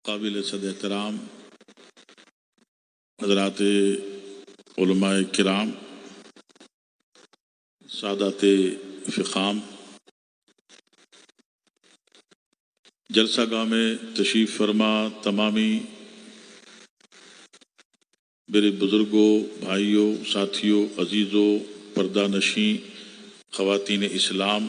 قابل صد احترام حضرات علماء کرام، سادات فخام، جلسہ گاہ میں تشریف فرما تمامی میرے بزرگوں، بھائیوں، ساتھیوں، عزیزوں، پردہ نشیں خواتین اسلام،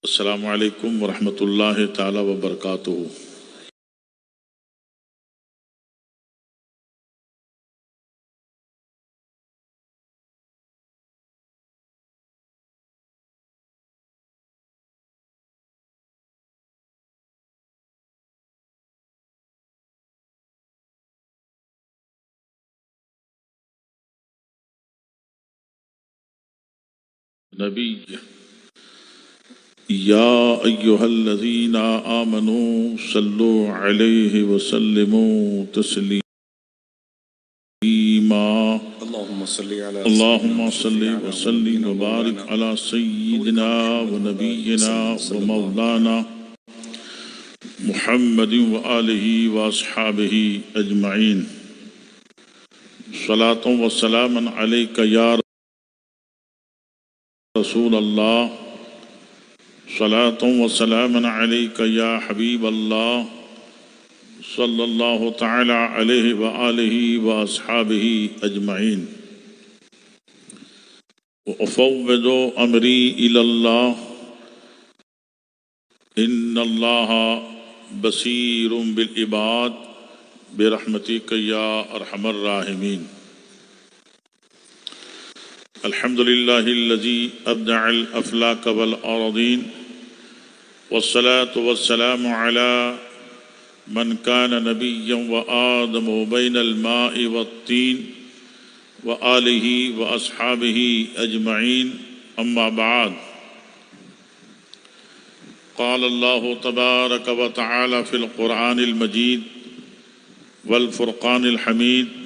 السلام علیکم ورحمۃ اللہ تعالی وبرکاتہ۔ نبی یا ایہا الذین آمنوا صلوا علیہ وسلموا تسلیما۔ اللهم صل على اللہم صل وسلم وبارک علی سیدنا ونبینا ومولانا محمد وآلہ واصحابہ اجمعین۔ صلاۃ و سلام علیک یا رسول اللہ، صلاۃ و سلام علیک یا حبیب اللہ، صلی اللہ تعالی علیہ وآلہ واصحابہ اجمعین۔ وافوض امری الی اللہ، ان اللہ بصیر بالعباد برحمتک یا ارحم الراحمین۔ الحمد للہ الذی ابدع الافلاک والارضین، والصلاة والسلام علی من کان نبیا وآدم بین الماء والطین وآلہ واصحابہ اجمعین، اما بعد۔ قال اللہ تبارک وتعالی فی القرآن المجید والفرقان الحمید،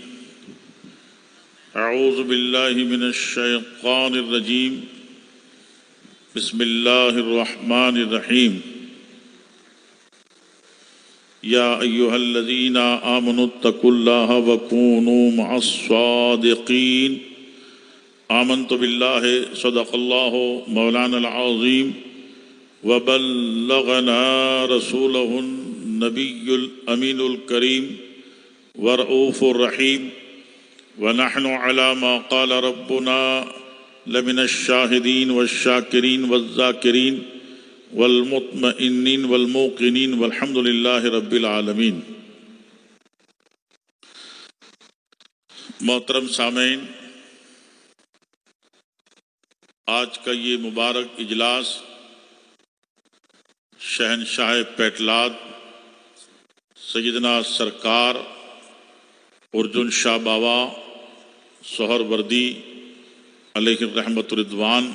اعوذ باللہ من الشیطان الرجیم، بسم اللہ الرحمن الرحیم۔ یا ایہا الذین آمنوا اتقوا اللہ وکونوا مع الصادقین۔ آمنت باللہ، صدق اللہ مولانا العظیم، وبلغنا رسولہ النبی الامین الکریم والرؤوف الرحیم، ونحن على ما قال ربنا لمن الشاہدین والشاکرین والذاکرین والمطمئنین والموقنین، والحمد للہ رب العالمین۔ محترم سامعین، آج کا یہ مبارک اجلاس شہنشاہ پیٹلاد سیدنا سرکار ارجن شاہ بابا سہر وردی علیہ الرحمت رضوان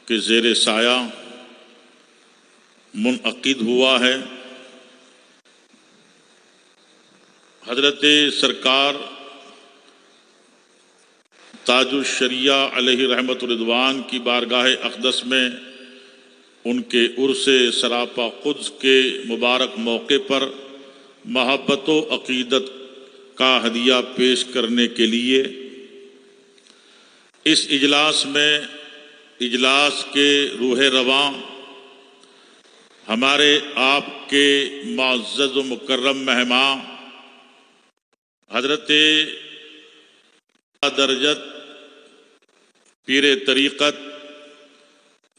کے زیر سایہ منعقد ہوا ہے۔ حضرت سرکار تاج الشریعہ علیہ رحمت رضوان کی بارگاہ اقدس میں ان کے عرس سراپا قدس کے مبارک موقع پر محبت و عقیدت کا ہدیہ پیش کرنے کے لیے اس اجلاس میں، اجلاس کے روح رواں ہمارے آپ کے معزز و مکرم مہمان حضرت درجت پیر طریقت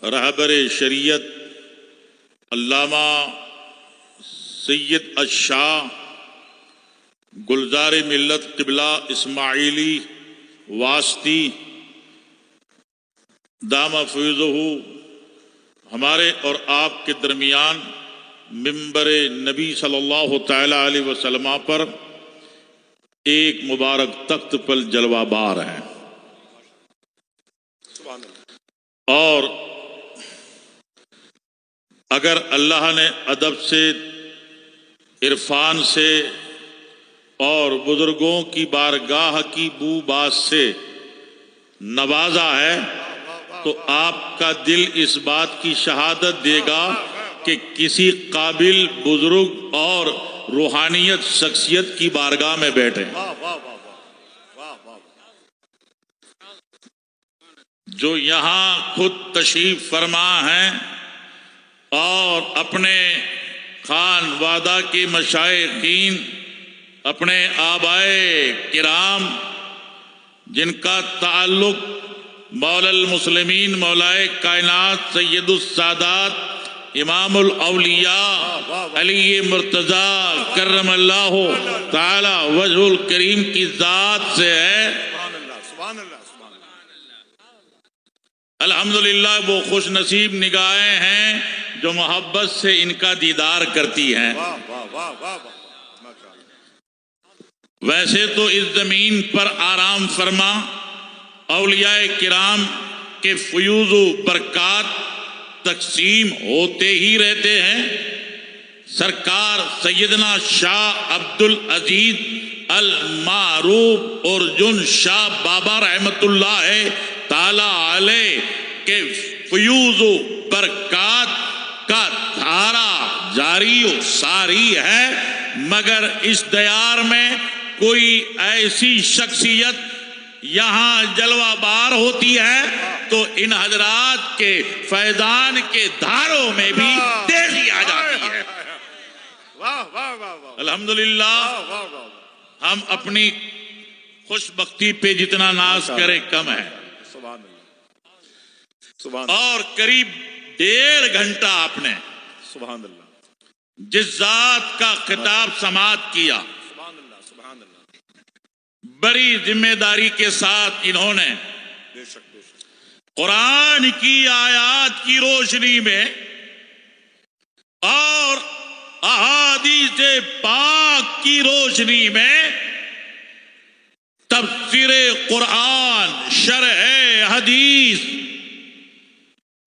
رہبر شریعت علامہ سید الشاہ گلزار ملت قبلہ اسماعیلی واسطی دامہ فیضہ ہمارے اور آپ کے درمیان منبر نبی صلی اللہ تعالی علیہ وسلم پر ایک مبارک تخت پر جلوہ بار ہیں، اور اگر اللہ نے ادب سے، عرفان سے اور بزرگوں کی بارگاہ کی بو باز سے نوازا ہے تو آپ کا دل اس بات کی شہادت دے گا کہ کسی قابل بزرگ اور روحانیت شخصیت کی بارگاہ میں بیٹھے، جو یہاں خود تشریف فرما ہیں اور اپنے خانوادہ کے مشائخین، اپنے آبائے کرام جن کا تعلق مولا المسلمین مولائے کائنات سید السادات امام الاولیاء علی مرتضی کرم اللہ تعالی وجہ الکریم کی ذات سے ہے، الحمدللہ وہ خوش نصیب نگاہیں ہیں جو محبت سے ان کا دیدار کرتی ہیں۔ ویسے تو اس زمین پر آرام فرما اولیاء کرام کے فیوز و برکات تقسیم ہوتے ہی رہتے ہیں۔ سرکار سیدنا شاہ عبد العزیز المعروف ارجن شاہ بابا رحمت اللہ تعالی علیہ کے فیوز و برکات کا دھارا جاری و ساری ہے، مگر اس دیار میں کوئی ایسی شخصیت یہاں جلوہ بار ہوتی ہے تو ان حضرات کے فیضان کے دھاروں میں بھی تیزی آ جاتی ہے۔ الحمدللہ ہم اپنی خوش بختی پہ جتنا ناز کریں کم ہے، اور قریب 1.5 گھنٹہ آپ نے جس ذات کا خطاب سماعت کیا، بڑی ذمہ داری کے ساتھ انہوں نے قرآن کی آیات کی روشنی میں اور احادیث پاک کی روشنی میں تفسیر قرآن، شرح حدیث،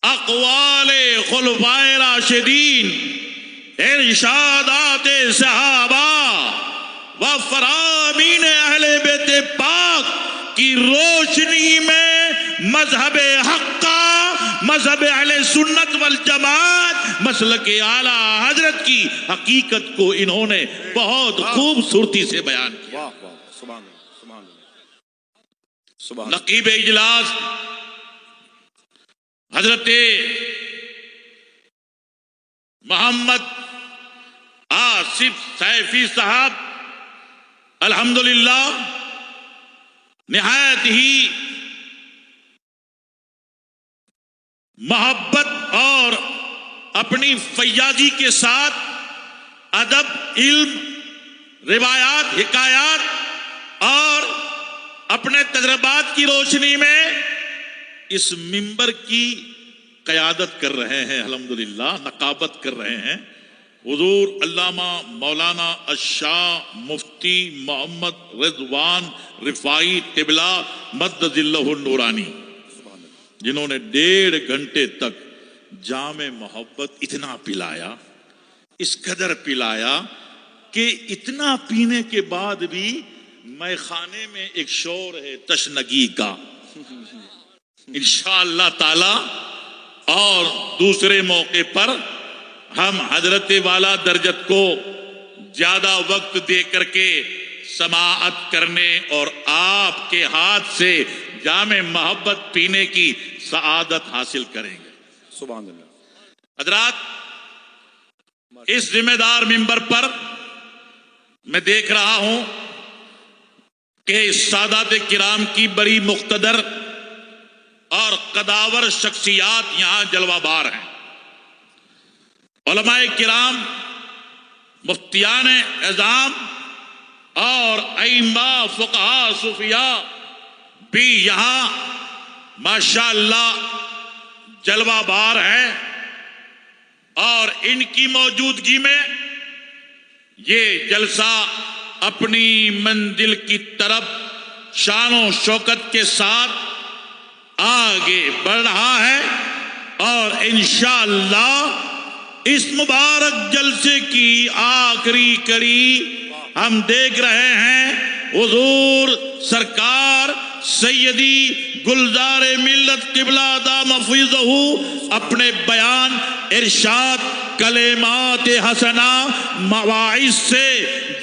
اقوال خلفائے راشدین، ارشادات صحابہ و فرامین اہل بیت پاک کی روشنی میں مذہب حق کا، مذہب اہل سنت والجماعت، مسلک اعلیٰ حضرت کی حقیقت کو انہوں نے بہت خوبصورتی سے بیان کیا۔ نقیب اجلاس حضرت محمد آصف سیفی صاحب الحمدللہ نہایت ہی محبت اور اپنی فیاضی کے ساتھ ادب، علم، روایات، حکایات اور اپنے تجربات کی روشنی میں اس منبر کی قیادت کر رہے ہیں، الحمدللہ نقابت کر رہے ہیں۔ حضور علامہ مولانا الشاہ مفتی محمد رضوان رفاعی قبلہ مد ظلہ النورانی، جنہوں نے 1.5 گھنٹے تک جام محبت اتنا پلایا، اس قدر پلایا کہ اتنا پینے کے بعد بھی میں خانے میں ایک شور ہے تشنگی کا، انشاءاللہ تعالی اور دوسرے موقع پر ہم حضرت والا درجت کو زیادہ وقت دے کر کے سماعت کرنے اور آپ کے ہاتھ سے جام محبت پینے کی سعادت حاصل کریں گے۔ سبحان اللہ۔ حضرات، اس ذمہ دار منبر پر میں دیکھ رہا ہوں کہ سادات کرام کی بڑی مقتدر اور قداور شخصیات یہاں جلوہ بار ہیں۔ علماء کرام، مفتیان اعظام اور ائمہ فقہاء صوفیاء بھی یہاں ماشاءاللہ جلوہ بار ہیں، اور ان کی موجودگی میں یہ جلسہ اپنی منزل کی طرف شان و شوکت کے ساتھ آگے بڑھ رہا ہے، اور انشاءاللہ اس مبارک جلسے کی آخری کڑی ہم دیکھ رہے ہیں حضور سرکار سیدی گلزار ملت قبلہ دام فیضہ اپنے بیان، ارشاد، کلمات حسنہ، مواعظ سے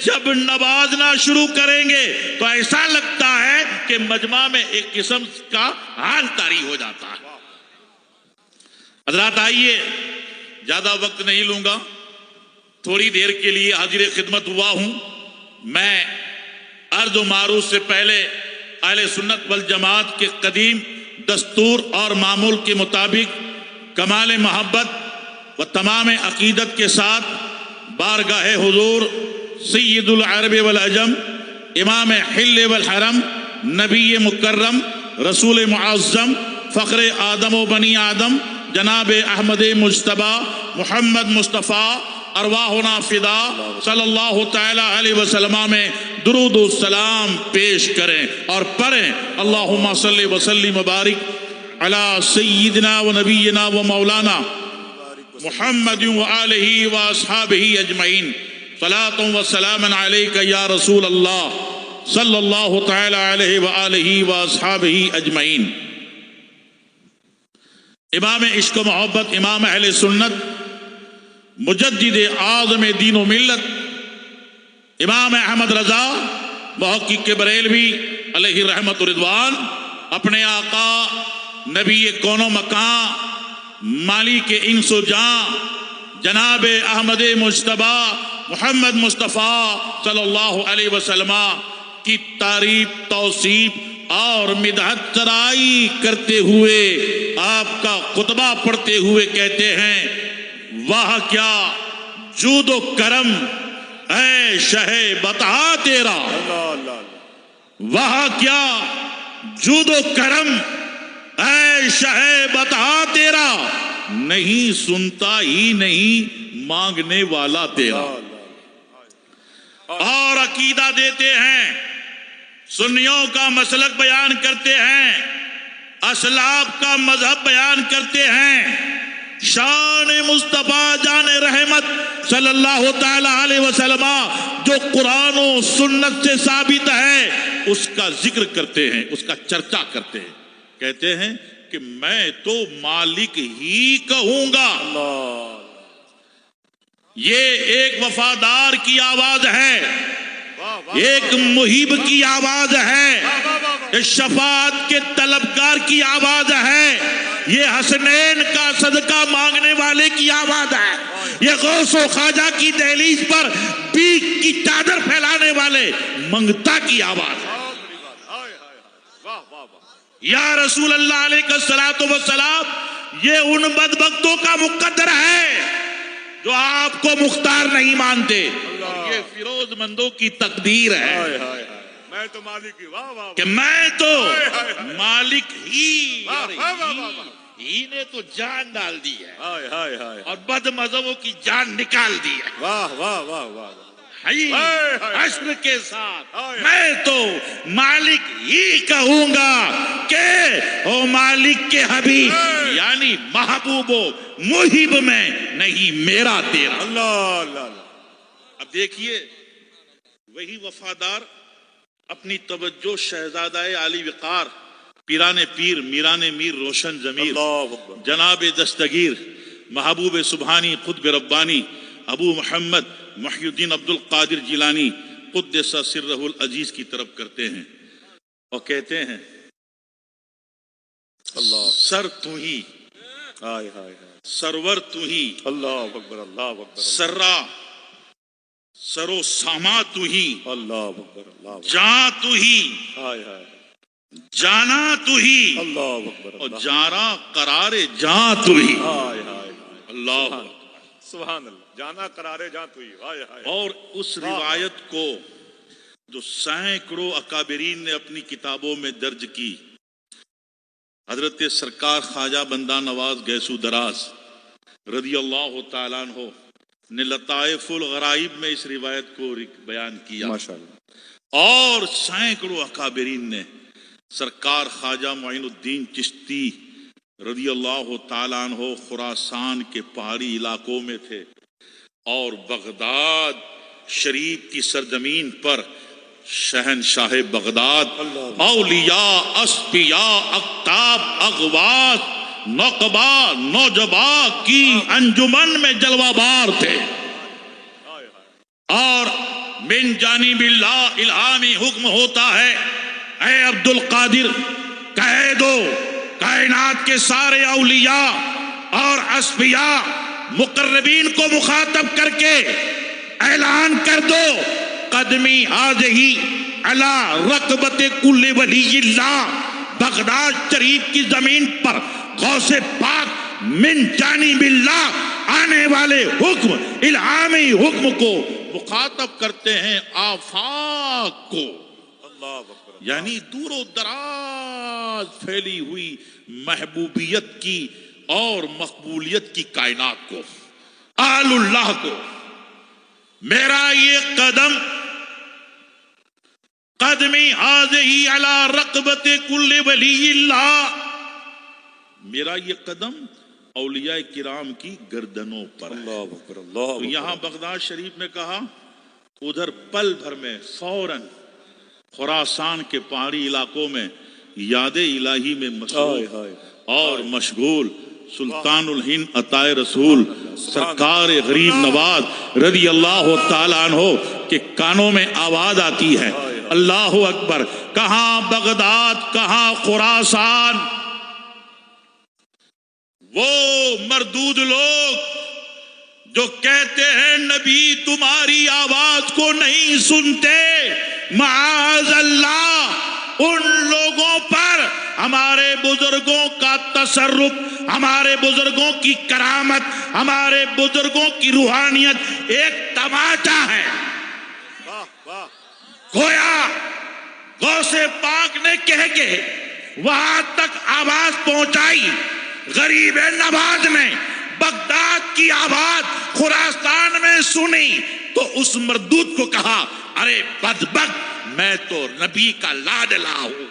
جب نوازنا شروع کریں گے تو ایسا لگتا ہے کہ مجمع میں ایک قسم کا حال طاری ہو جاتا ہے۔ حضرات آئیے، زیادہ وقت نہیں لوں گا، تھوڑی دیر کے لیے حاضر خدمت ہوا ہوں۔ میں عرض و معروض سے پہلے اہل سنت والجماعت کے قدیم دستور اور معمول کے مطابق کمال محبت و تمام عقیدت کے ساتھ بارگاہ حضور سید العرب والعجم، امام حل والحرم، نبی مکرم، رسول معظم، فخر آدم و بنی آدم، جناب احمد مجتبی محمد مصطفیٰ ارواحنا فدا صلی اللہ تعالی علیہ وسلم میں درود و سلام پیش کریں اور پڑھیں، اللہم صلی وسلم وبارک علی سیدنا و نبینا و مولانا محمد و آلہ و اصحابہ اجمعین، صلاۃ و سلام علیک یا رسول اللہ صلی اللہ تعالی علیہ وآلہ و اصحابہ اجمعین۔ امام عشق و محبت، امام اہل سنت، مجدد اعظم دین و ملت، امام احمد رضا محقق بریلوی علیہ رحمت و رضوان، اپنے آقا نبی کون و مکان، مالک انس و جان، جناب احمد مجتبی محمد مصطفیٰ صلی اللہ علیہ وسلم کی تعریف، توصیف اور مدحت سرائی کرتے ہوئے آپ کا خطبہ پڑھتے ہوئے کہتے ہیں، واہ کیا جود و کرم اے شہ بتا تیرا، واہ کیا جود و کرم اے شہ بتا تیرا، نہیں سنتا ہی نہیں مانگنے والا تیرا۔ اور عقیدہ دیتے ہیں، سنیوں کا مسلک بیان کرتے ہیں، اسلاف کا مذہب بیان کرتے ہیں، شان مصطفیٰ جان رحمت صلی اللہ تعالی علیہ وسلم جو قرآن و سنت سے ثابت ہے اس کا ذکر کرتے ہیں، اس کا چرچا کرتے ہیں، کہتے ہیں کہ میں تو مالک ہی کہوں گا۔ یہ ایک وفادار کی آواز ہے، ایک محب کی آواز ہے، شفاعت کے طلبگار کی آواز ہے، یہ حسنین کا صدقہ مانگنے والے کی آواز ہے، یہ غوث و خواجہ کی دہلیز پر بیک کی چادر پھیلانے والے منگتا کی آواز ہے۔ یا رسول اللہ علیہ السلام، یہ ان بدبختوں کا مقدر ہے جو آپ کو مختار نہیں مانتے، اور یہ فیروز مندوں کی تقدیر ہے میں تو مالک ہی، واہ واہ، کہ میں تو مالک ہی، ہی نے تو جان ڈال دی ہے اور بد مذہبوں کی جان نکال دی ہے۔ واہ واہ واہ واہ، حشر کے ساتھ میں تو مالک ہی کہوں گا کہ او مالک کے حبیب یعنی محبوب و محب میں نہیں میرا تیرا۔ اللہ اللہ۔ اب دیکھیے وہی وفادار اپنی توجہ شہزادہ عالی وقار پیران پیر میران میر روشن ضمیر جناب دستگیر محبوب سبحانی قطب ربانی ابو محمد محی الدین عبد القادر جیلانی قدس سرہ العزیز کی طرف کرتے ہیں اور کہتے ہیں، اللہ سر تو ہی، ہائے ہائے، سرور تو ہی، اللہ اکبر اللہ اکبر، سرا سرو ساما تو ہی، اللہ اکبر اللہ، جاں تو ہی، ہائے ہائے، جانا تو ہی، اللہ اکبر اور جارا قرار جاں تو ہی، ہائے ہائے، اللہ سبحان اللہ، جانا قرارے جاں تو ہی، ہائے ہائے۔ اور اس روایت کو جو سینکڑوں اکابرین نے اپنی کتابوں میں درج کی، حضرت سرکار خواجہ بندہ نواز گیسو دراز رضی اللہ تعالیٰ عنہ نے لطائف الغرائب میں اس روایت کو بیان کیا، ماشاءاللہ، اور سینکڑوں اکابرین نے، سرکار خواجہ معین الدین چشتی رضی اللہ تعالیٰ عنہ خراسان کے پہاڑی علاقوں میں تھے اور بغداد شریف کی سرزمین پر شہنشاہ بغداد اولیاء، اصفیاء، اقطاب، اغواث، نقبا، نوجبا کی انجمن میں جلوہ بار تھے، اور من جانب اللہ الہامی حکم ہوتا ہے، اے عبد القادر کہہ دو کائنات کے سارے اولیاء اور اصفیاء مقربین کو مخاطب کر کے اعلان کر دو، قدمی حاضہی علی رقبت کل ولی اللہ، بغداد شریف کی زمین پر غوث پاک من جانب اللہ آنے والے حکم، الہامی حکم کو مخاطب کرتے ہیں آفاق کو، یعنی دور و دراز پھیلی ہوئی محبوبیت کی اور مقبولیت کی کائنات کو، آل اللہ کو۔ میرا یہ قدم قدمی حاضہی علی رقبت کل ولی اللہ، میرا یہ قدم اولیاء کرام کی گردنوں پر ہے۔ تو یہاں بغداد شریف میں کہا، ادھر پل بھر میں فوراً خراسان کے پہاڑی علاقوں میں یاد الہی میں مصروف اور مشغول سلطان الہند عطائے رسول سرکار غریب نواز رضی اللہ تعالیٰ عنہ کے کانوں میں آواز آتی ہے، اللہ اکبر، کہاں بغداد، کہاں خراسان؟ وہ مردود لوگ جو کہتے ہیں نبی تمہاری آواز کو نہیں سنتے، معاذ اللہ، ان لوگوں پر ہمارے بزرگوں کا تصرف، ہمارے بزرگوں کی کرامت، ہمارے بزرگوں کی روحانیت ایک تماچا ہے۔ گویا غوث پاک نے کہہ کے وہاں تک آواز پہنچائی، غریب نواز نے بغداد کی آواز خراسان میں سنی تو اس مردود کو کہا، ارے بدبخت، میں تو نبی کا لاڈلا ہوں،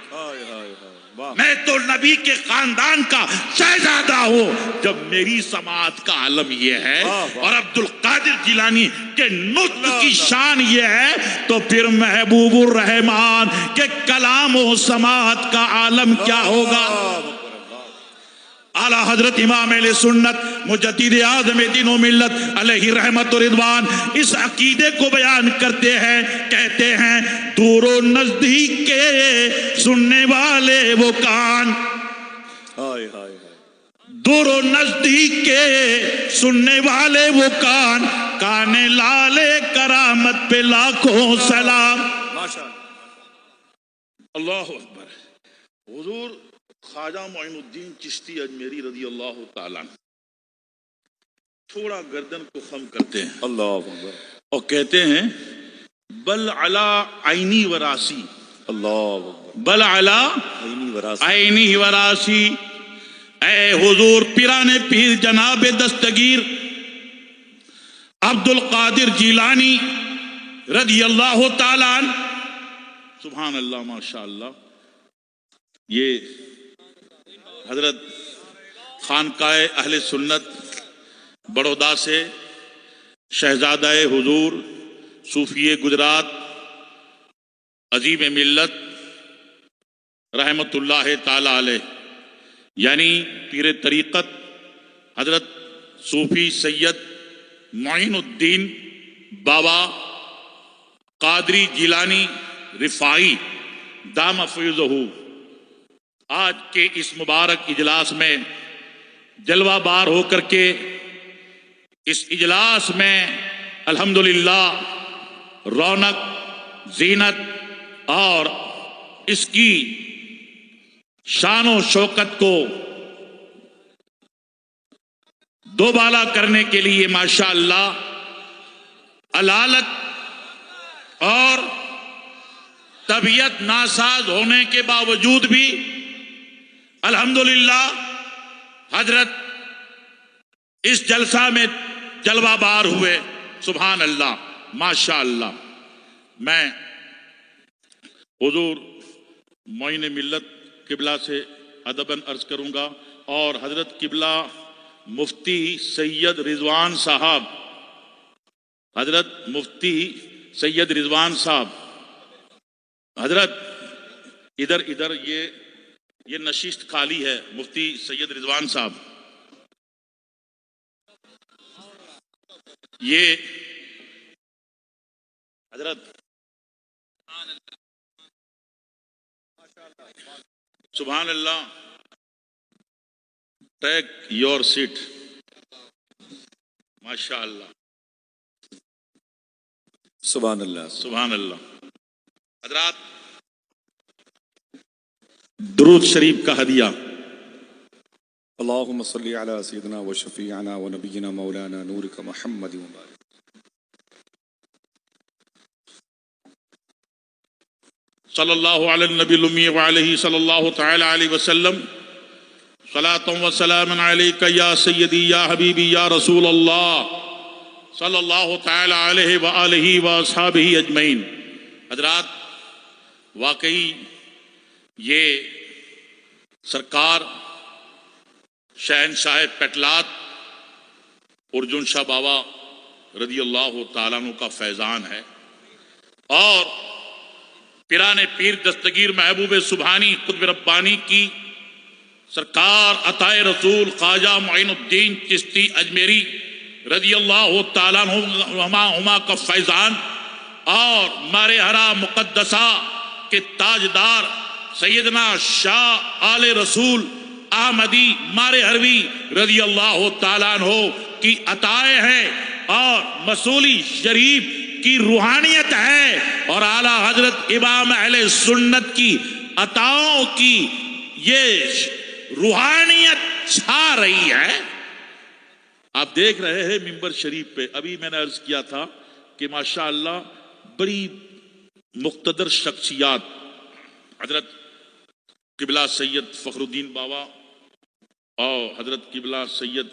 میں تو نبی کے خاندان کا شہزادہ ہوں، جب میری سماعت کا عالم یہ ہے اور عبد القادر جیلانی کے نطق کی شان یہ ہے، تو پھر محبوب الرحمان کے کلام و سماعت کا عالم کیا ہوگا؟ اعلیٰ حضرت امام اہل سنت مجدد اعظم دین و ملت علیہ رحمت و رضوان اس عقیدے کو بیان کرتے ہیں، کہتے ہیں دور و نزدیک کے سننے والے وہ کان، دور و نزدیک کے سننے والے وہ کان، کان لالے کرامت پہ لاکھوں سلام۔ اللہ اکبر۔ حضور خواجہ معین الدین چشتی اجمیری رضی اللہ تعالیٰ تھوڑا گردن کو خم کرتے ہیں، اللہ اکبر، اور کہتے ہیں بل علی عینی وراسی، اللہ اکبر، بل علی عینی وراسی، اے حضور پیران پیر جناب دستگیر عبد القادر جیلانی رضی اللہ تعالیٰ عنہ، سبحان اللہ، ماشاء اللہ، یہ حضرت خانقاہ اہل سنت بڑودا سے شہزادہ حضور صوفی گجرات عظیم ملت رحمت اللہ تعالی علیہ، یعنی پیر طریقت حضرت صوفی سید معین الدین بابا قادری جیلانی رفاعی دام فیضہ آج کے اس مبارک اجلاس میں جلوہ بار ہو کر کے اس اجلاس میں الحمدللہ رونق، زینت اور اس کی شان و شوکت کو دوبالا کرنے کے لیے ماشاءاللہ علالت اور طبیعت ناساز ہونے کے باوجود بھی الحمدللہ حضرت اس جلسہ میں جلوہ بار ہوئے، سبحان اللہ، ماشاءاللہ۔ میں حضور معین ملت قبلہ سے ادباً عرض کروں گا، اور حضرت قبلہ مفتی سید رضوان صاحب، حضرت مفتی سید رضوان صاحب، حضرت ادھر یہ نشست خالی ہے، مفتی سید رضوان صاحب، یہ حضرت سبحان اللہ، ٹیک یور سیٹ، ماشاء اللہ، سبحان اللہ، سبحان اللہ۔ حضرات درود شریف کا ہدیہ۔ اللہم صلی علی سیدنا و شفیعنا و نبینا مولانا نورک محمد مبارک۔ صلی اللہ علی النبی الامی وعلیہ صلی اللہ تعالی علیہ وسلم، صلاۃ و سلام علیک یا سیدی یا حبیبی یا رسول اللہ صلی اللہ تعالی علیہ وآلہ واصحابہ اجمعین۔ حضرات واقعی یہ سرکار شہنشاہ پیٹلات ارجن شاہ بابا رضی اللہ تعالیٰ عنہ کا فیضان ہے، اور پیران پیر دستگیر محبوب سبحانی قطب ربانی کی سرکار عطائے رسول خواجہ معین الدین چشتی اجمیری رضی اللہ تعالیٰ عنہما کا فیضان، اور مارہرہ مقدسہ کے تاجدار سیدنا شاہ آل رسول احمدی مارہروی رضی اللہ تعالیٰ عنہ کی عطائیں ہیں، اور مسولی شریف کی روحانیت ہے، اور اعلیٰ حضرت امام اہل سنت کی عطاؤں کی یہ روحانیت چھا رہی ہے۔ آپ دیکھ رہے ہیں منبر شریف پہ، ابھی میں نے عرض کیا تھا کہ ماشاءاللہ بڑی مقتدر شخصیات، حضرت قبلہ سید فخر الدین بابا اور حضرت قبلہ سید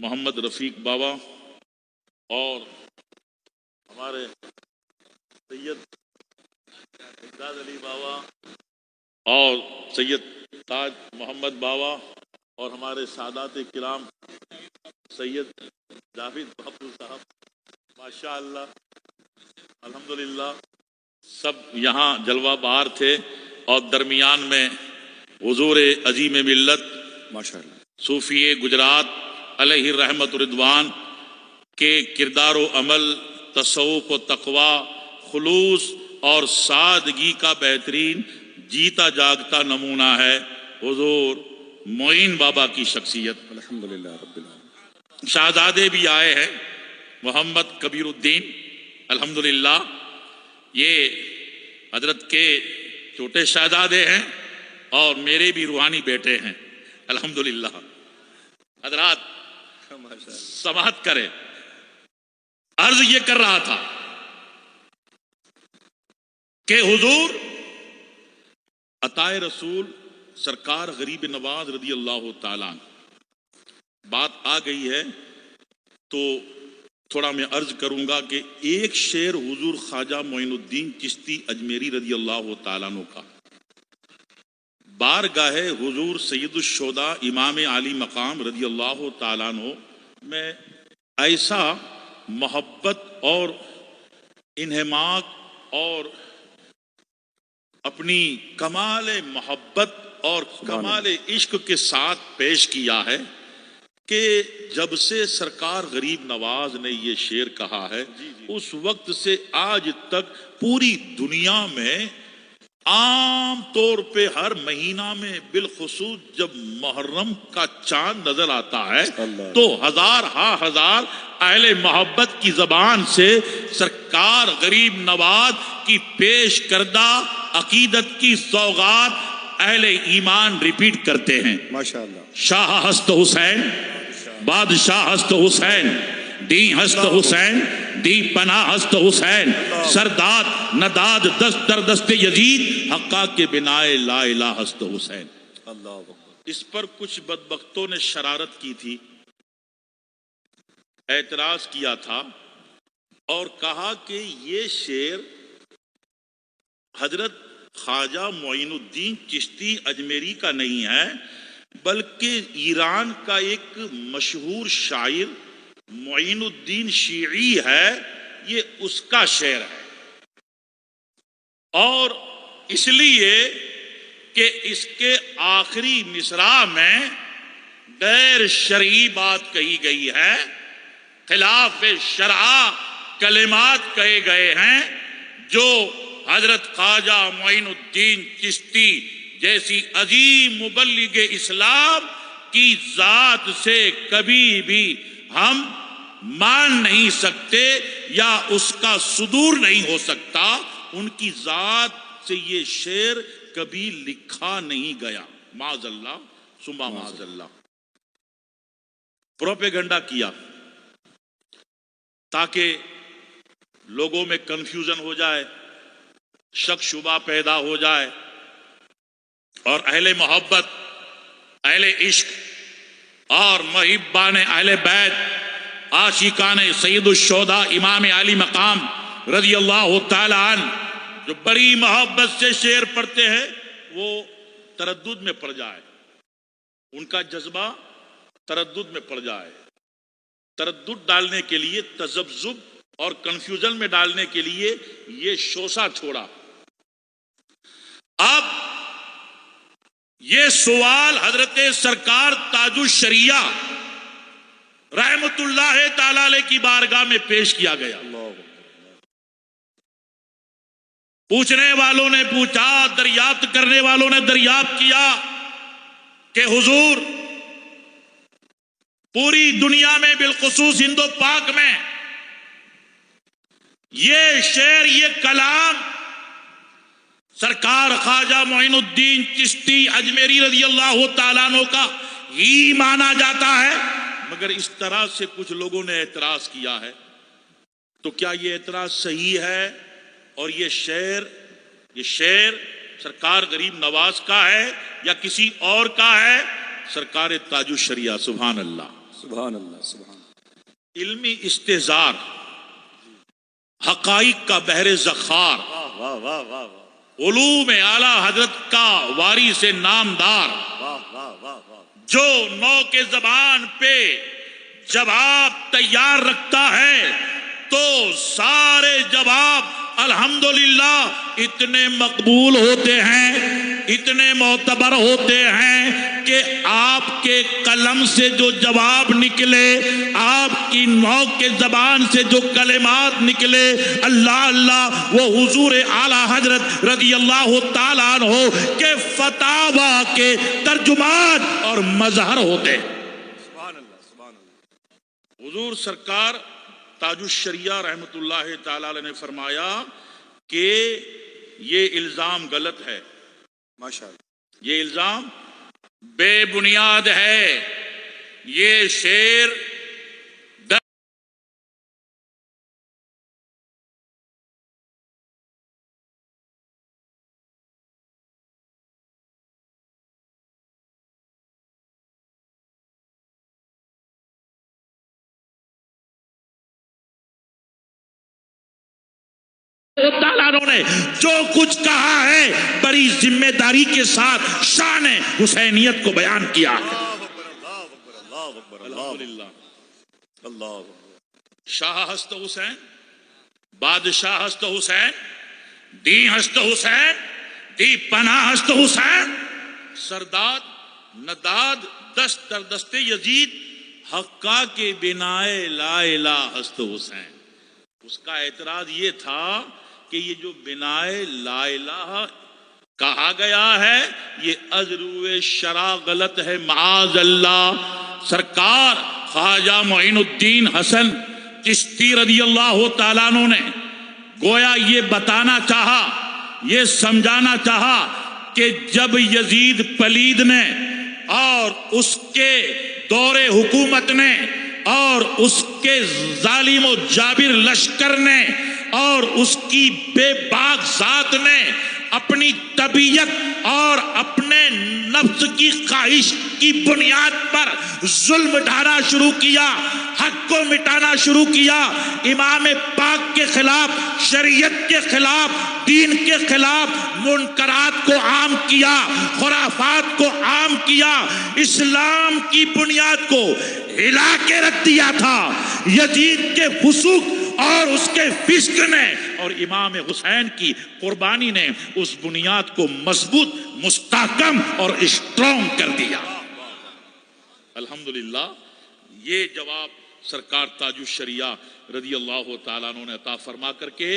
محمد رفیق بابا اور ہمارے سید امداد علی بابا اور سید تاج محمد بابا اور ہمارے سادات کرام سید جاوید بابو صاحب، ماشاءاللہ الحمدللہ سب یہاں جلوہ بہار تھے، اور درمیان میں حضور عظیم ملت ماشاءاللہ صوفی گجرات علیہ رحمت رضوان کے کردار و عمل، تصوف و تقوی، خلوص اور سادگی کا بہترین جیتا جاگتا نمونہ ہے حضور معین بابا کی شخصیت۔ الحمدللہ رب العالمین۔ شہزادے بھی آئے ہیں، محمد کبیر الدین الحمدللہ، یہ حضرت کے چھوٹے شہزادے ہیں اور میرے بھی روحانی بیٹے ہیں الحمدللہ۔ حضرات سماعت کریں، عرض یہ کر رہا تھا کہ حضور عطائے رسول سرکار غریب نواز رضی اللہ تعالیٰ بات آ گئی ہے تو تھوڑا میں عرض کروں گا کہ ایک شعر حضور خواجہ معین الدین چشتی اجمیری رضی اللہ تعالیٰ عنہ کا بارگاہ حضور سید الشہداء امام عالی مقام رضی اللہ تعالیٰ عنہ میں ایسا محبت اور انہماک اور اپنی کمال محبت اور کمال عشق کے ساتھ پیش کیا ہے کہ جب سے سرکار غریب نواز نے یہ شعر کہا ہے اس وقت سے آج تک پوری دنیا میں عام طور پہ ہر مہینہ میں بالخصوص جب محرم کا چاند نظر آتا ہے تو ہزار اہل محبت کی زبان سے سرکار غریب نواز کی پیش کردہ عقیدت کی سوغات اہل ایمان ریپیٹ کرتے ہیں۔ ماشاءاللہ۔ شاہ ہست حسین، بادشاہ ہست حسین، دی ہست حسین، دی پناہ ہست حسین، سرداد نداد دست در دست یزید، حقا کے بنائے لا الہ ہست حسین۔ اللہ اس پر کچھ بدبختوں نے شرارت کی تھی، اعتراض کیا تھا اور کہا کہ یہ شعر حضرت خواجہ معین الدین چشتی اجمیری کا نہیں ہے بلکہ ایران کا ایک مشہور شاعر معین الدین شیعی ہے، یہ اس کا شعر ہے۔ اور اس لیے کہ اس کے آخری مصرع میں غیر شرعی بات کہی گئی ہے، خلاف شرع کلمات کہے گئے ہیں جو حضرت خواجہ معین الدین چشتی جیسی عظیم مبلغ اسلام کی ذات سے کبھی بھی ہم مان نہیں سکتے یا اس کا صدور نہیں ہو سکتا۔ ان کی ذات سے یہ شعر کبھی لکھا نہیں گیا، معاذ اللہ ثم معاذ اللہ۔ پروپیگنڈا کیا تاکہ لوگوں میں کنفیوژن ہو جائے، شک شبہ پیدا ہو جائے، اور اہل محبت، اہل عشق اور محبان اہل بیت، عاشقان سید الشہداء امام علی مقام رضی اللہ تعالی عنہ جو بڑی محبت سے شعر پڑھتے ہیں، وہ تردد میں پڑ جائے، ان کا جذبہ تردد میں پڑ جائے۔ تردد ڈالنے کے لیے، تذبذب اور کنفیوژن میں ڈالنے کے لیے یہ شوشہ چھوڑا۔ اب یہ سوال حضرت سرکار تاج الشریعہ رحمت اللہ تعالی علیہ کی بارگاہ میں پیش کیا گیا۔ پوچھنے والوں نے پوچھا، دریافت کرنے والوں نے دریافت کیا کہ حضور، پوری دنیا میں بالخصوص ہند و پاک میں یہ شعر، یہ کلام سرکار خواجہ معین الدین چشتی اجمیری رضی اللہ تعالیٰ عنہ کا ہی مانا جاتا ہے، مگر اس طرح سے کچھ لوگوں نے اعتراض کیا ہے، تو کیا یہ اعتراض صحیح ہے؟ اور یہ شعر سرکار غریب نواز کا ہے یا کسی اور کا ہے؟ سرکار تاج الشریعہ، سبحان اللہ سبحان اللہ سبحان اللہ۔ علمی استحضار، حقائق کا بحر ذخار، واہ واہ واہ علوم اعلیٰ حضرت کا وارث نامدار، جو نو کے زبان پہ جواب تیار رکھتا ہے تو سارے جواب الحمدللہ اتنے مقبول ہوتے ہیں، اتنے معتبر ہوتے ہیں کہ آپ کے قلم سے جو جواب نکلے، آپ کی نو کے زبان سے جو کلمات نکلے، اللہ اللہ، وہ حضور اعلیٰ حضرت رضی اللہ تعالیٰ عنہ کے فتاوی کے ترجمان اور مظہر ہوتے ہیں۔ سبحان اللہ سبحان اللہ۔ حضور سرکار تاج الشریعہ رحمت اللہ تعالی علیہ نے فرمایا کہ یہ الزام غلط ہے، ماشاءاللہ، یہ الزام بے بنیاد ہے، یہ شعر نے جو کچھ کہا ہے بڑی ذمہ داری کے ساتھ شان حسینیت کو بیان کیا ہے۔ اللہ شاہ ہست حسین، بادشاہ ہست حسین، دی ہست حسین، دی پناہ ہست حسین، سرداد نداد دست در دست یزید، حقا کے بنائے لا الہ ہست حسین۔ اس کا اعتراض یہ تھا کہ یہ جو بنائے لا الہ کہا گیا ہے یہ ازرو شرع غلط ہے، معاذ اللہ۔ سرکار خواجہ معین الدین حسن چشتی رضی اللہ تعالیٰ عنہ نے گویا یہ بتانا چاہا، یہ سمجھانا چاہا کہ جب یزید پلید نے اور اس کے دور حکومت نے اور اس کے ظالم و جابر لشکر نے اور اس کی بے باک ذات نے اپنی طبیعت اور اپنے نفس کی خواہش کی بنیاد پر ظلم ڈھانا شروع کیا، حق کو مٹانا شروع کیا، امام پاک کے خلاف، شریعت کے خلاف، دین کے خلاف منکرات کو عام کیا، خرافات کو عام کیا، اسلام کی بنیاد کو ہلا کے رکھ دیا تھا۔ یزید کے فسوق اور اس کے فسق نے اور امام حسین کی قربانی نے اس بنیاد کو مضبوط، مستحکم اور اسٹرانگ کر دیا۔ الحمدللہ یہ جواب سرکار تاج الشریعہ رضی اللہ تعالیٰ عنہ نے عطا فرما کر کے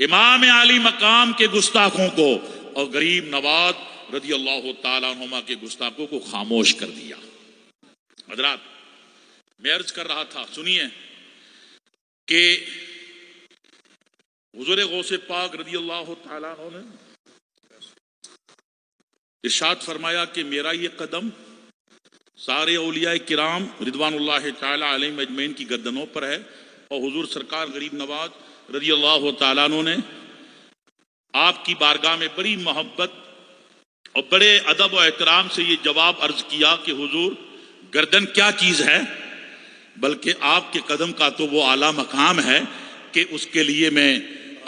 امام عالی مقام کے گستاخوں کو اور غریب نواز رضی اللہ تعالیٰ عنہما کے گستاخوں کو خاموش کر دیا۔ حضرات میں عرض کر رہا تھا، سنیے کہ حضور غوث پاک رضی اللہ تعالیٰ عنہ نے ارشاد فرمایا کہ میرا یہ قدم سارے اولیاء کرام رضوان اللہ تعالی علیہم اجمعین کی گردنوں پر ہے، اور حضور سرکار غریب نواز رضی اللہ تعالیٰ عنہ نے آپ کی بارگاہ میں بڑی محبت اور بڑے ادب و احترام سے یہ جواب عرض کیا کہ حضور گردن کیا چیز ہے، بلکہ آپ کے قدم کا تو وہ اعلیٰ مقام ہے کہ اس کے لیے میں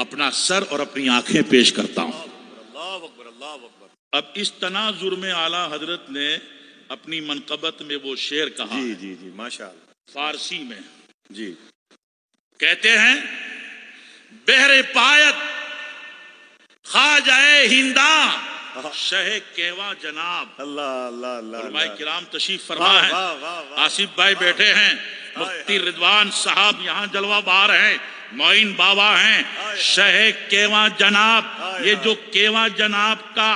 اپنا سر اور اپنی آنکھیں پیش کرتا ہوں۔ اللہ اکبر، اللہ اکبر۔ اب اس تناظر میں اعلیٰ حضرت نے اپنی منقبت میں وہ شعر کہا، جی جی جی ماشاءاللہ، فارسی میں جی کہتے ہیں، بہر پایت خواجہ ہنداں شہ کیواں جناب۔ اللہ اللہ اللہ، علماء کرام تشریف فرما ہیں، آصف بھائی بیٹھے ہیں، مفتی رضوان صاحب یہاں جلوہ بار ہیں، معین بابا ہیں، شہ کیواں جناب۔ یہ جو کیواں جناب کا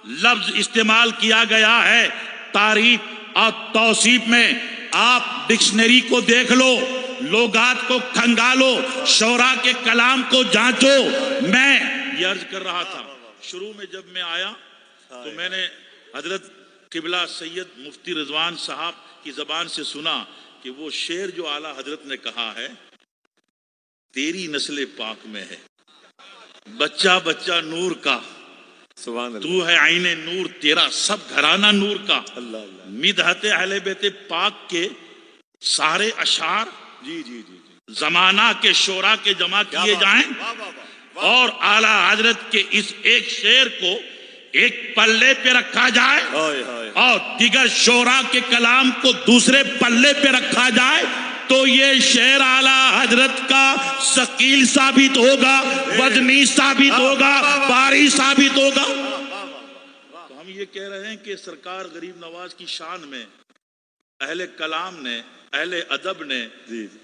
لفظ استعمال کیا گیا ہے تعریف اور توصیف میں، آپ ڈکشنری کو دیکھ لو، لغات کو کھنگالو، شعراء کے کلام کو جانچو۔ میں یہ عرض کر رہا تھا شروع میں جب میں آیا تو میں نے حضرت قبلہ سید مفتی رضوان صاحب کی زبان سے سنا کہ وہ شعر جو اعلیٰ حضرت نے کہا ہے، تیری نسل پاک میں ہے بچہ بچہ نور کا، سبحان اللہ، تو ہے عین نور، تیرا سب گھرانہ نور کا۔ اللہ اللہ، مدحت اہل بیت پاک کے سارے اشعار جی جی جی جی، زمانہ کے شعراء کے جمع کیے جائیں واہ واہ واہ، اور اعلیٰ حضرت کے اس ایک شعر کو ایک پلے پہ رکھا جائے ہائے ہائے، اور دیگر شعراء کے کلام کو دوسرے پلے پہ رکھا جائے تو یہ شعر اعلیٰ حضرت کا ثقیل ثابت ہوگا، وزنی ثابت ہوگا، باری ثابت ہوگا۔ تو ہم یہ کہہ رہے ہیں کہ سرکار غریب نواز کی شان میں اہل کلام نے، اہل ادب نے،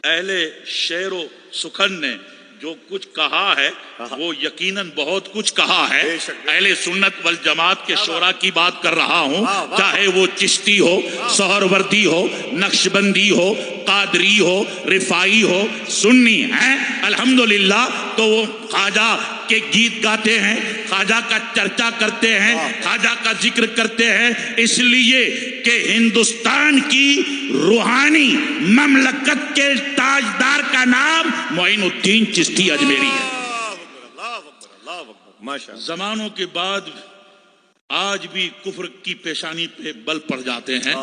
اہل شعر و سخن نے جو کچھ کہا ہے وہ یقیناً بہت کچھ کہا ہے۔ اہل سنت والجماعت کے شعراء کی بات کر رہا ہوں، چاہے وہ چشتی ہو، سہروردی ہو، نقشبندی ہو، قادری ہو، رفاعی ہو، سنی ہیں الحمدللہ، تو وہ خواجہ کے گیت گاتے ہیں، خواجہ کا چرچا کرتے ہیں، خواجہ کا ذکر کرتے ہیں، اس لیے کہ ہندوستان کی روحانی مملکت کے تاجدار کا نام معین الدین چشتی اجمیری ہے۔ زمانوں کے بعد آج بھی کفر کی پیشانی پہ بل پڑ جاتے ہیں،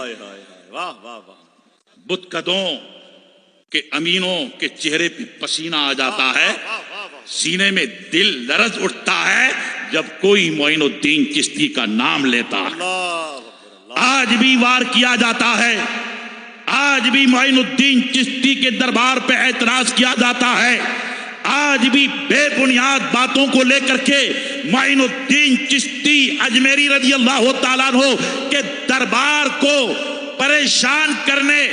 بت قدوں کے امینوں کے چہرے پہ پسینہ آ جاتا ہے، سینے میں دل لرز اٹھتا ہے جب کوئی معین الدین چشتی کا نام لیتا ہے۔ آج بھی وار کیا جاتا ہے، آج بھی معین الدین چشتی کے دربار پہ اعتراض کیا جاتا ہے، آج بھی بے بنیاد باتوں کو لے کر کے معین الدین چشتی اجمیری رضی اللہ تعالیٰ عنہ کے دربار کو پریشان کرنے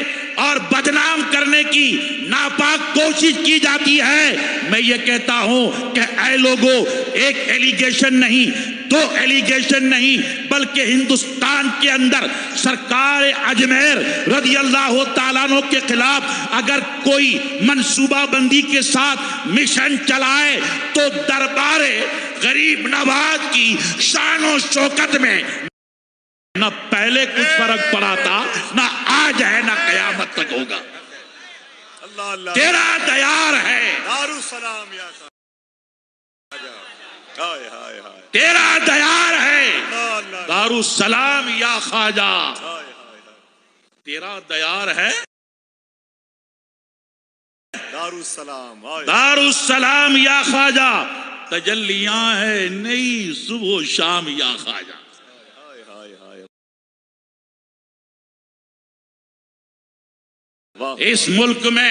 اور بدنام کرنے کی ناپاک کوشش کی جاتی ہے۔ میں یہ کہتا ہوں کہ اے لوگوں، ایک ایلیگیشن نہیں، دو ایلیگیشن نہیں، بلکہ ہندوستان کے اندر سرکار اجمیر رضی اللہ تعالیٰ عنہ کے خلاف اگر کوئی منصوبہ بندی کے ساتھ مشن چلائے تو دربار غریب نواز کی شان و شوکت میں نہ پہلے کچھ فرق پڑا تھا، نہ آج ہے، نہ قیامت تک ہوگا۔ تیرا دیار ہے دارالسلام یا ہائے ہائے ہائے، تیرا دیار ہے دارالسلام یا خواجہ، تیرا دیار ہے دارالسلام، دارالسلام یا خواجہ، تجلیاں ہے نئی صبح و شام یا خواجہ۔ اس ملک میں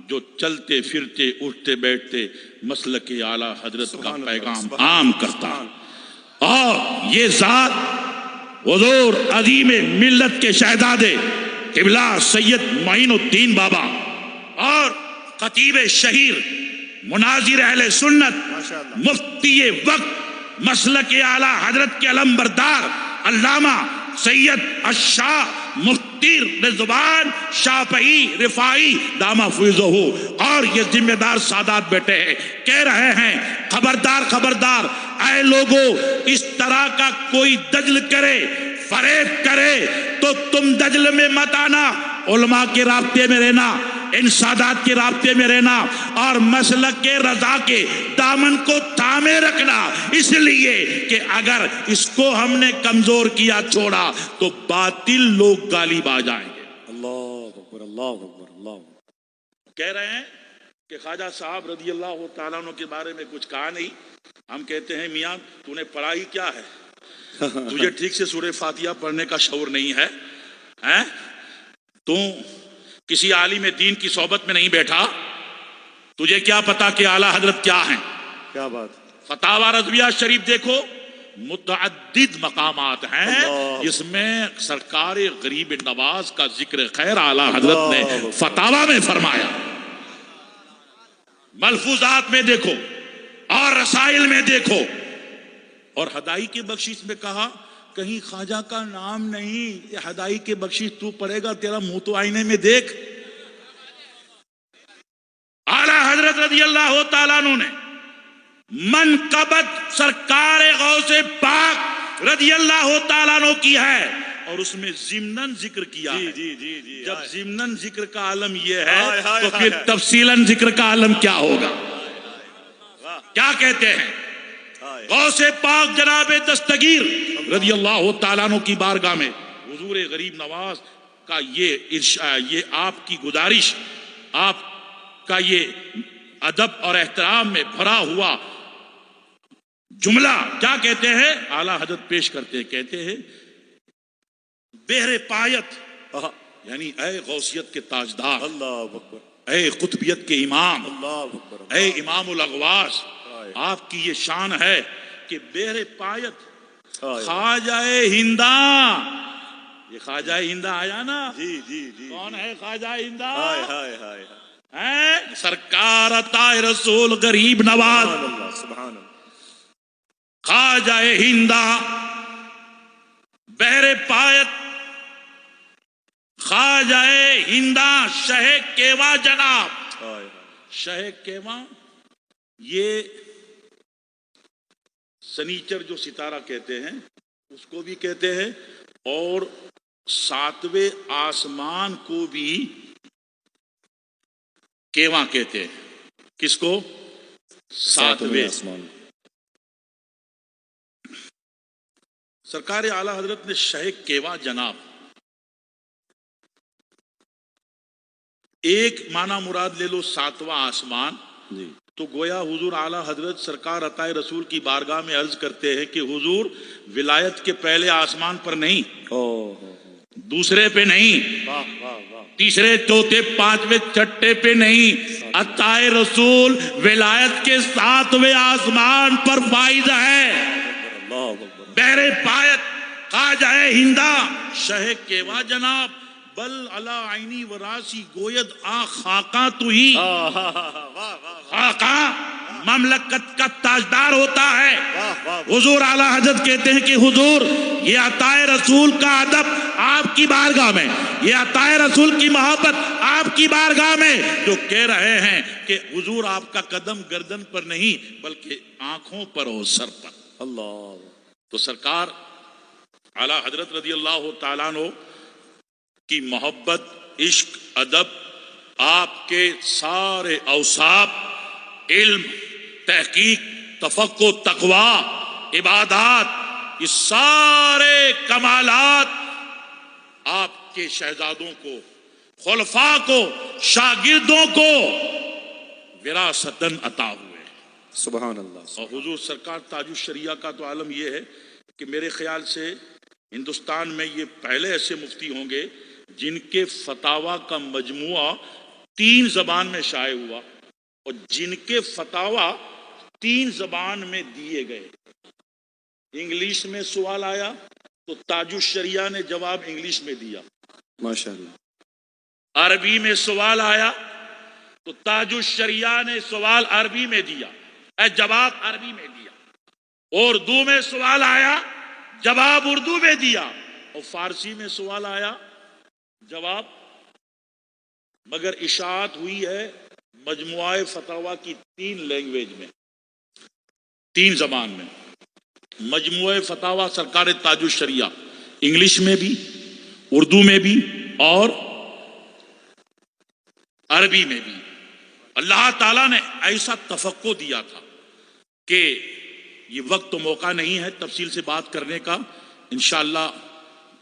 جو چلتے پھرتے اٹھتے بیٹھتے مسلک اعلیٰ حضرت کا پیغام عام کرتا، اور یہ ذات حضور عظیم ملت کے شہزادے قبلہ سید معین الدین بابا اور خطیب شہیر مناظر اہل سنت مفتی وقت مسلک اعلیٰ حضرت کے علم بردار علامہ سید الشاہ مفتی رضوان شافعی رفاعی دامہ فیضہ اور یہ ذمہ دار سادات بیٹھے ہیں، کہہ رہے ہیں خبردار خبردار اے لوگو، اس طرح کا کوئی دجل کرے فریب کرے تو تم دجل میں مت آنا، علماء کے رابطے میں رہنا، ان سادات کے رابطے میں رہنا اور مسلک کے رضا کے دامن کو تھامے رکھنا، اس لیے کہ اگر اس کو ہم نے کمزور کیا چھوڑا تو باطل لوگ غالب آ جائیں گے۔ اللہ اکبر اللہ اکبر اللہ اکبر۔ کہہ رہے ہیں کہ خواجہ صاحب رضی اللہ تعالیٰ عنہ کے بارے میں کچھ کہا نہیں۔ ہم کہتے ہیں میاں تو نے پڑھائی کیا ہے؟ تجھے ٹھیک سے سورہ فاتحہ پڑھنے کا شعور نہیں ہے؟ تو کسی عالم دین کی صحبت میں نہیں بیٹھا؟ تجھے کیا پتا کہ اعلیٰ حضرت کیا ہیں؟ کیا بات! فتاوی رضویہ شریف دیکھو، متعدد مقامات ہیں جس میں سرکار غریب نواز کا ذکر خیر اعلیٰ حضرت نے فتاوی میں فرمایا، ملفوظات میں دیکھو اور رسائل میں دیکھو، اور ہدائی کی بخشش میں کہا کہیں خواجہ کا نام نہیں، یہ ہدائی کی بخشش تو پڑھے گا تیرا منہ تو آئینے میں دیکھ۔ اعلیٰ حضرت رضی اللہ تعالیٰ عنہ نے منقبت سرکار غوث پاک رضی اللہ تعالیٰ عنہ کی ہے اور اس میں ضمناً ذکر کیا ہے۔ جب ضمناً ذکر کا عالم یہ ہے تو پھر تفصیلاً ذکر کا عالم کیا ہوگا؟ کیا کہتے ہیں؟ غوث پاک جناب دستگیر رضی اللہ تعالیٰ عنہ کی بارگاہ میں حضور غریب نواز کا یہ آپ کی گزارش، آپ کا یہ ادب اور احترام میں بھرا ہوا جملہ کیا کہتے ہیں؟ اعلیٰ حضرت پیش کرتے ہیں، کہتے ہیں بہر پایت یعنی اے غوثیت کے تاجدار، اللہ اکبر، اے قطبیت کے امام، اللہ اکبر، اے امام الاغواس، آپ کی یہ شان ہے کہ بہر پایت خواجہ ہنداں، یہ خواجہ ہنداں آیا نا؟ کون ہے خواجہ ہنداں؟ سرکار عطا رسول غریب نواز سبحان اللہ، خواجہ ہنداں بہر پایت خواجہ ہنداں شہ کیوا جناب۔ شہ کیوا یہ سنیچر جو ستارہ کہتے ہیں اس کو بھی کہتے ہیں، اور ساتویں آسمان کو بھی کیواں کہتے ہیں۔ کس کو؟ ساتویں آسمان۔ سرکار اعلیٰ حضرت نے شہ کیواں جناب ایک معنی مراد لے لو ساتواں آسمان، تو گویا حضور اعلیٰ حضرت سرکار عطائے رسول کی بارگاہ میں عرض کرتے ہیں کہ حضور ولایت کے پہلے آسمان پر نہیں، دوسرے پہ نہیں، تیسرے چوتھے پانچویں چھٹے پہ نہیں، عطائے رسول ولایت کے ساتویں آسمان پر فائز ہے۔ بہر پایت خواجہ ہنداں شہ کیوا جناب بل علا عینی و راسی گوید آ خاقاں تو ہی، خاقاں مملکت کا تاجدار ہوتا ہے۔ حضور اعلیٰ حضرت کہتے ہیں کہ حضور یہ عطائے رسول کا ادب آپ کی بارگاہ میں، یہ عطائے رسول کی محبت آپ کی بارگاہ میں، جو کہہ رہے ہیں کہ حضور آپ کا قدم گردن پر نہیں بلکہ آنکھوں پر اور سر پر۔ اللہ، تو سرکار اعلیٰ حضرت رضی اللہ تعالیٰ عنہ کی محبت، عشق، ادب، آپ کے سارے اوصاف، علم، تحقیق، تفقہ، تقوی، عبادات، یہ سارے کمالات آپ کے شہزادوں کو، خلفاء کو، شاگردوں کو وراثتاً عطا ہوئے۔ سبحان اللہ۔ اور حضور سرکار تاج الشریعہ کا تو عالم یہ ہے کہ میرے خیال سے ہندوستان میں یہ پہلے ایسے مفتی ہوں گے جن کے فتاوی کا مجموعہ 3 زبان میں شائع ہوا اور جن کے فتاوا 3 زبان میں دیے گئے. انگلش میں سوال آیا تو تاج الشریعہ نے جواب انگلش میں دیا. ماشاءاللہ. عربی میں سوال آیا تو تاج الشریعہ نے سوال عربی میں دیا، جواب عربی میں دیا. اردو میں سوال آیا، جواب اردو میں دیا. اور فارسی میں سوال آیا، جواب. مگر اشاعت ہوئی ہے مجموعہ فتاوا کی 3 لینگویج میں، 3 زبان میں. مجموعہ فتاوا سرکار تاج الشریعہ انگلش میں بھی، اردو میں بھی اور عربی میں بھی. اللہ تعالیٰ نے ایسا تفقع دیا تھا کہ یہ وقت تو موقع نہیں ہے تفصیل سے بات کرنے کا، انشاءاللہ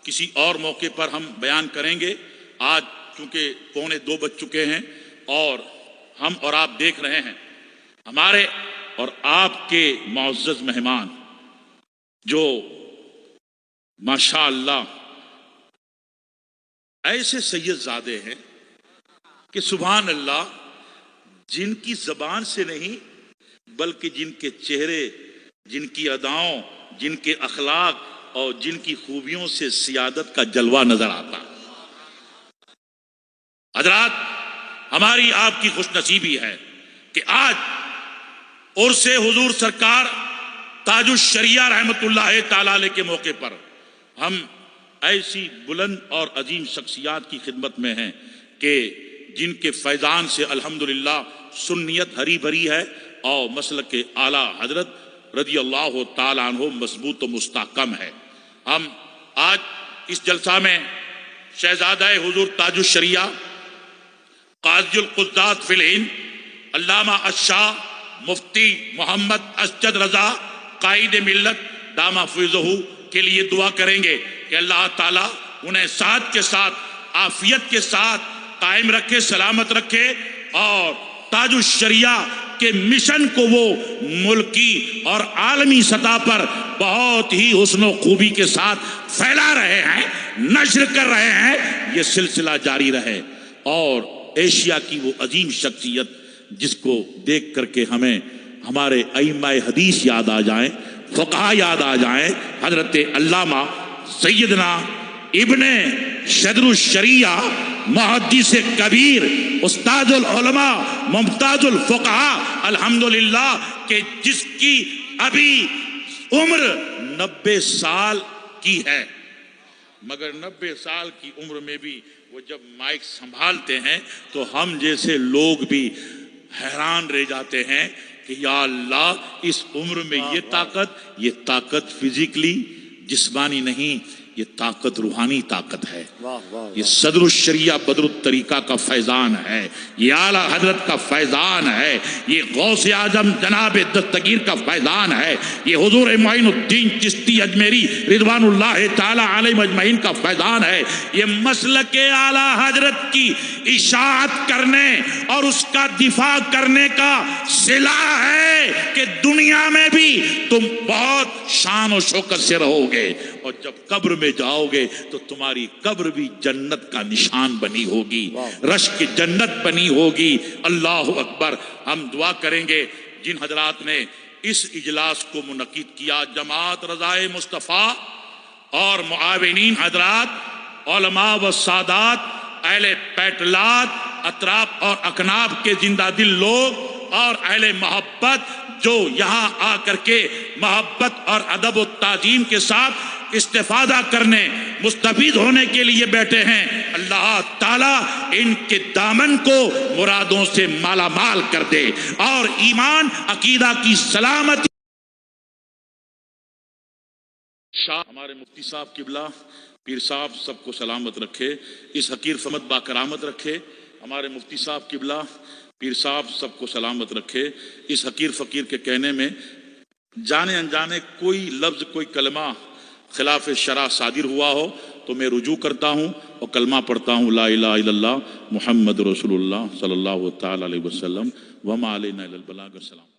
کسی اور موقع پر ہم بیان کریں گے. آج چونکہ 1:45 بج چکے ہیں اور ہم اور آپ دیکھ رہے ہیں ہمارے اور آپ کے معزز مہمان جو ماشاءاللہ ایسے سید زادے ہیں کہ سبحان اللہ، جن کی زبان سے نہیں بلکہ جن کے چہرے، جن کی اداؤں، جن کے اخلاق اور جن کی خوبیوں سے سیادت کا جلوہ نظر آتا. حضرات، ہماری آپ کی خوش نصیبی ہے کہ آج عرس حضور سرکار تاج الشریعہ رحمت اللہ تعالی علیہ کے موقع پر ہم ایسی بلند اور عظیم شخصیات کی خدمت میں ہیں کہ جن کے فیضان سے الحمدللہ سنیت ہری بھری ہے اور مسلک اعلیٰ حضرت رضی اللہ تعالی عنہ مضبوط و مستحکم ہے. ہم آج اس جلسہ میں شہزادہ حضور تاج الشریعہ قاضی القضات فی الہند علامہ الشاہ مفتی محمد اسجد رضا قائد ملت دامہ حفظہ کے لیے دعا کریں گے کہ اللہ تعالیٰ انہیں صحت کے ساتھ، عافیت کے ساتھ قائم رکھے، سلامت رکھے اور تاج الشریعہ کے مشن کو وہ ملکی اور عالمی سطح پر بہت ہی حسن و خوبی کے ساتھ پھیلا رہے ہیں، نشر کر رہے ہیں. یہ سلسلہ جاری رہے اور ایشیا کی وہ عظیم شخصیت جس کو دیکھ کر کے ہمیں ہمارے ائمہ حدیث یاد آ جائیں، فقہا یاد آ جائیں، حضرت علامہ سیدنا ابن شدر الشریعہ محدث کبیر استاد العلماء ممتاز الفقہا الحمدللہ کہ جس کی ابھی عمر 90 سال کی ہے، مگر 90 سال کی عمر میں بھی وہ جب مائک سنبھالتے ہیں تو ہم جیسے لوگ بھی حیران رہ جاتے ہیں کہ یا اللہ، اس عمر میں یہ طاقت فزیکلی جسمانی نہیں، یہ طاقت روحانی طاقت ہے. یہ صدر الشریعہ بدر الطریقہ کا فیضان ہے، یہ اعلیٰ حضرت کا فیضان ہے، یہ غوث اعظم جناب دستگیر کا فیضان ہے، یہ حضور معین الدین چشتی اجمیری رضوان اللہ تعالی علیہ مجمعین کا فیضان ہے. یہ مسلک اعلیٰ حضرت کی اشاعت کرنے اور اس کا دفاع کرنے کا صلہ ہے کہ دنیا میں بھی تم بہت شان و شوکت سے رہو گے اور جب قبر میں جاؤ گے تو تمہاری قبر بھی جنت کا نشان بنی ہوگی، رشک جنت بنی ہوگی. اللہ اکبر. ہم دعا کریں گے جن حضرات نے اس اجلاس کو منعقد کیا، جماعت رضائے مصطفیٰ اور معاونین حضرات، علماء و سادات، اہل پیٹلات، اطراف اور اکناف کے زندہ دل لوگ اور اہل محبت جو یہاں آ کر کے محبت اور ادب و تعظیم کے ساتھ استفادہ کرنے، مستفید ہونے کے لیے بیٹھے ہیں. اللہ تعالیٰ ان کے دامن کو مرادوں سے مالا مال کر دے اور ایمان عقیدہ کی سلامتی. ہمارے مفتی صاحب قبلہ پیر صاحب سب کو سلامت رکھے، اس حقیر فمد با کرامت رکھے. ہمارے مفتی صاحب قبلہ پیر صاحب سب کو سلامت رکھے. اس حقیر فقیر کے کہنے میں جانے انجانے کوئی لفظ، کوئی کلمہ خلاف شرع صادر ہوا ہو تو میں رجوع کرتا ہوں اور کلمہ پڑھتا ہوں، لا الہ الا اللہ محمد رسول اللہ صلی اللہ تعالی علیہ وسلم وما علینا الا البلاغ. السلام.